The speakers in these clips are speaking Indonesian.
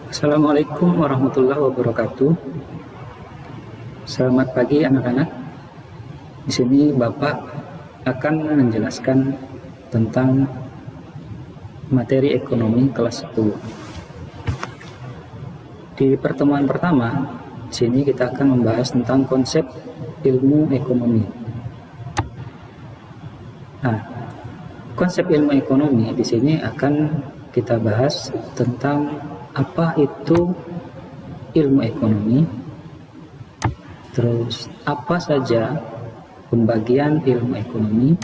Assalamualaikum warahmatullahi wabarakatuh. Selamat pagi anak-anak. Di sini Bapak akan menjelaskan tentang materi ekonomi kelas 10. Di pertemuan pertama, di sini kita akan membahas tentang konsep ilmu ekonomi. Nah, konsep ilmu ekonomi di sini akan kita bahas tentang apa itu ilmu ekonomi, terus apa saja pembagian ilmu ekonomi,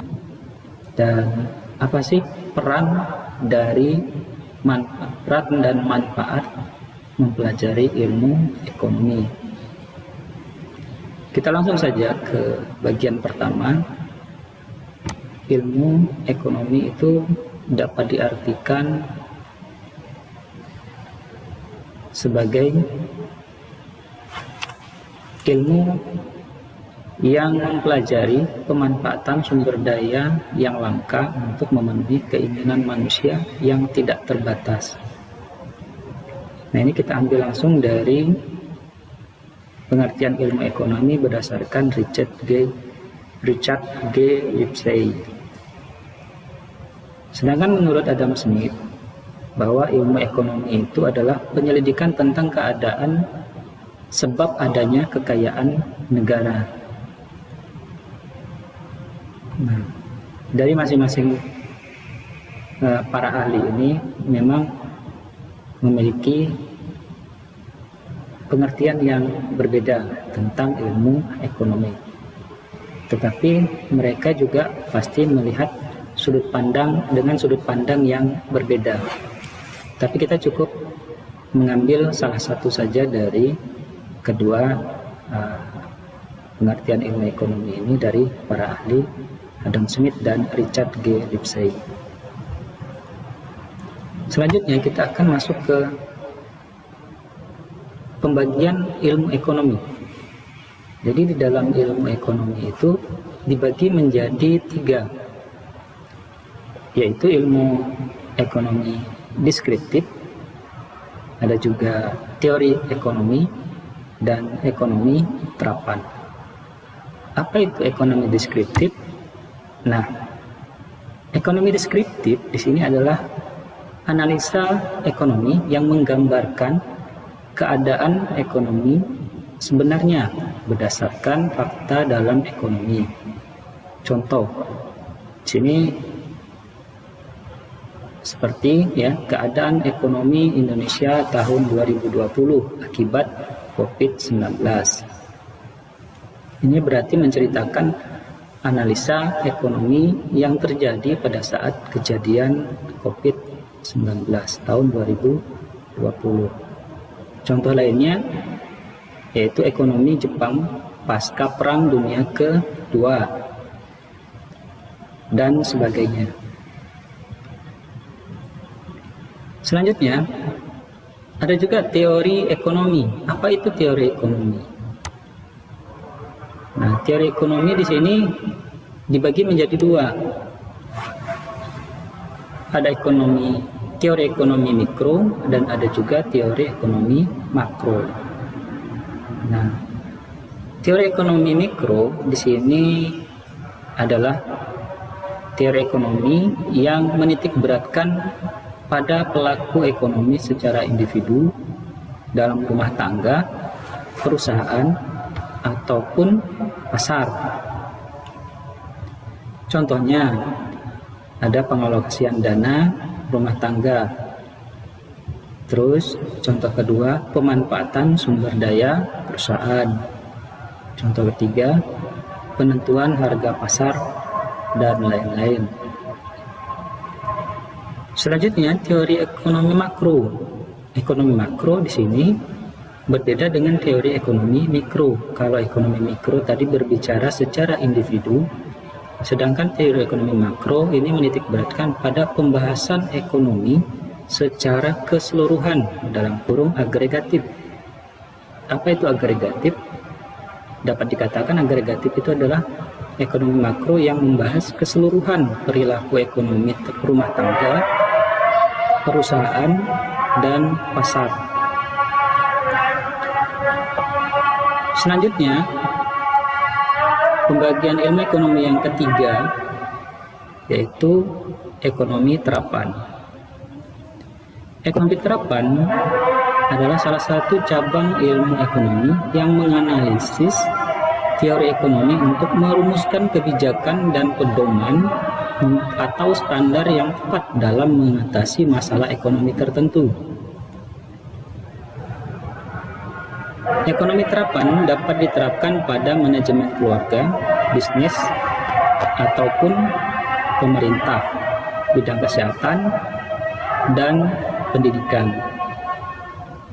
dan apa sih peran dan manfaat mempelajari ilmu ekonomi. Kita langsung saja ke bagian pertama. Ilmu ekonomi itu dapat diartikan sebagai ilmu yang mempelajari pemanfaatan sumber daya yang langka untuk memenuhi keinginan manusia yang tidak terbatas. Nah, ini kita ambil langsung dari pengertian ilmu ekonomi berdasarkan Richard G. Lipsey. Sedangkan menurut Adam Smith, bahwa ilmu ekonomi itu adalah penyelidikan tentang keadaan sebab adanya kekayaan negara. Nah, dari masing-masing para ahli ini memang memiliki pengertian yang berbeda tentang ilmu ekonomi. Tetapi mereka juga pasti melihat sudut pandang yang berbeda. Tapi kita cukup mengambil salah satu saja dari kedua pengertian ilmu ekonomi ini dari para ahli Adam Smith dan Richard G. Lipsey. Selanjutnya kita akan masuk ke pembagian ilmu ekonomi. Jadi di dalam ilmu ekonomi itu dibagi menjadi 3, yaitu ilmu ekonomi deskriptif, ada juga teori ekonomi, dan ekonomi terapan. Apa itu ekonomi deskriptif? Nah, ekonomi deskriptif di sini adalah analisa ekonomi yang menggambarkan keadaan ekonomi sebenarnya berdasarkan fakta dalam ekonomi. Contoh, di sini seperti keadaan ekonomi Indonesia tahun 2020 akibat COVID-19. Ini berarti menceritakan analisa ekonomi yang terjadi pada saat kejadian COVID-19 tahun 2020. Contoh lainnya yaitu ekonomi Jepang pasca Perang Dunia Kedua dan sebagainya. Selanjutnya, ada juga teori ekonomi. Apa itu teori ekonomi? Nah, teori ekonomi di sini dibagi menjadi 2. Ada teori ekonomi mikro dan ada juga teori ekonomi makro. Nah, teori ekonomi mikro di sini adalah teori ekonomi yang menitik beratkan pada pelaku ekonomi secara individu dalam rumah tangga, perusahaan, ataupun pasar. Contohnya, ada pengalokasian dana rumah tangga. Terus, contoh kedua, pemanfaatan sumber daya perusahaan. Contoh ketiga, penentuan harga pasar, dan lain-lain. Selanjutnya, teori ekonomi makro. Ekonomi makro di sini berbeda dengan teori ekonomi mikro. Kalau ekonomi mikro tadi berbicara secara individu, sedangkan teori ekonomi makro ini menitik beratkan pada pembahasan ekonomi secara keseluruhan dalam kurung agregatif. Apa itu agregatif? Dapat dikatakan agregatif itu adalah ekonomi makro yang membahas keseluruhan perilaku ekonomi rumah tangga, perusahaan, dan pasar. Selanjutnya, pembagian ilmu ekonomi yang ketiga yaitu ekonomi terapan. Ekonomi terapan adalah salah satu cabang ilmu ekonomi yang menganalisis teori ekonomi untuk merumuskan kebijakan dan pedoman atau standar yang tepat dalam mengatasi masalah ekonomi tertentu. Ekonomi terapan dapat diterapkan pada manajemen keluarga, bisnis, ataupun pemerintah, bidang kesehatan, dan pendidikan.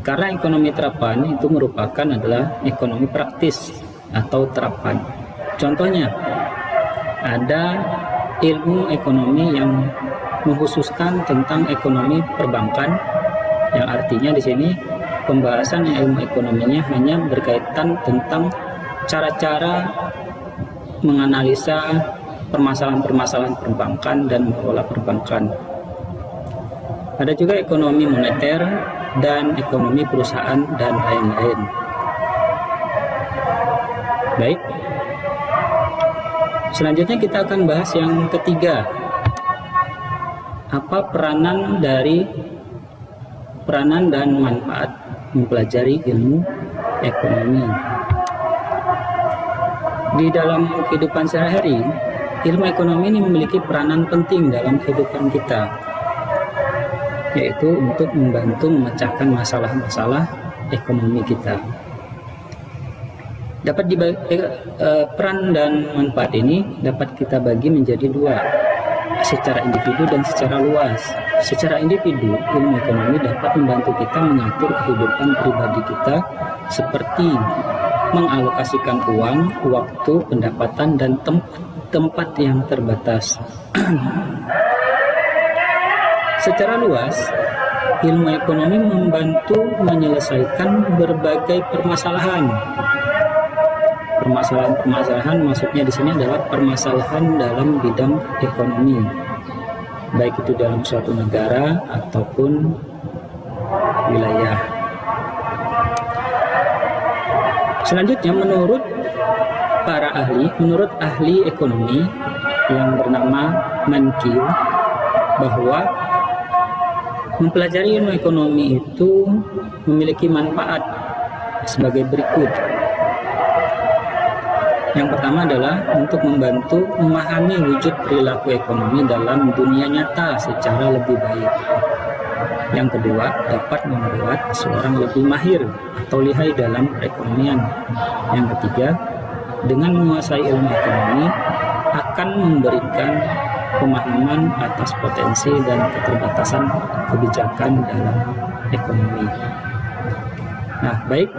Karena ekonomi terapan itu merupakan adalah ekonomi praktis atau terapan. Contohnya, ada ilmu ekonomi yang mengkhususkan tentang ekonomi perbankan, yang artinya di sini pembahasan ilmu ekonominya hanya berkaitan tentang cara-cara menganalisa permasalahan-permasalahan perbankan dan mengelola perbankan. Ada juga ekonomi moneter dan ekonomi perusahaan dan lain-lain. Baik, selanjutnya kita akan bahas yang ketiga. Apa peranan dan manfaat mempelajari ilmu ekonomi? Di dalam kehidupan sehari-hari, ilmu ekonomi ini memiliki peranan penting dalam kehidupan kita, yaitu untuk membantu memecahkan masalah-masalah ekonomi kita. Peran dan manfaat ini dapat kita bagi menjadi dua, secara individu dan secara luas. Secara individu, ilmu ekonomi dapat membantu kita mengatur kehidupan pribadi kita seperti mengalokasikan uang, waktu, pendapatan, dan tempat yang terbatas. Secara luas, ilmu ekonomi membantu menyelesaikan berbagai permasalahan. Permasalahan maksudnya di sini adalah permasalahan dalam bidang ekonomi, baik itu dalam suatu negara ataupun wilayah. Selanjutnya, menurut ahli ekonomi yang bernama Mankiw, bahwa mempelajari ilmu ekonomi itu memiliki manfaat sebagai berikut. Yang pertama adalah untuk membantu memahami wujud perilaku ekonomi dalam dunia nyata secara lebih baik. Yang kedua, dapat membuat seorang lebih mahir atau lihai dalam perekonomian. Yang ketiga, dengan menguasai ilmu ekonomi akan memberikan pemahaman atas potensi dan keterbatasan kebijakan dalam ekonomi. Nah, baik.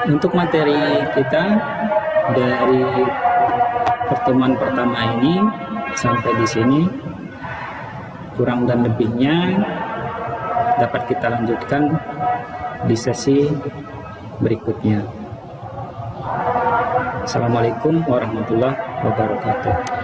Untuk materi kita dari pertemuan pertama ini sampai di sini, kurang dan lebihnya dapat kita lanjutkan di sesi berikutnya. Assalamualaikum warahmatullahi wabarakatuh.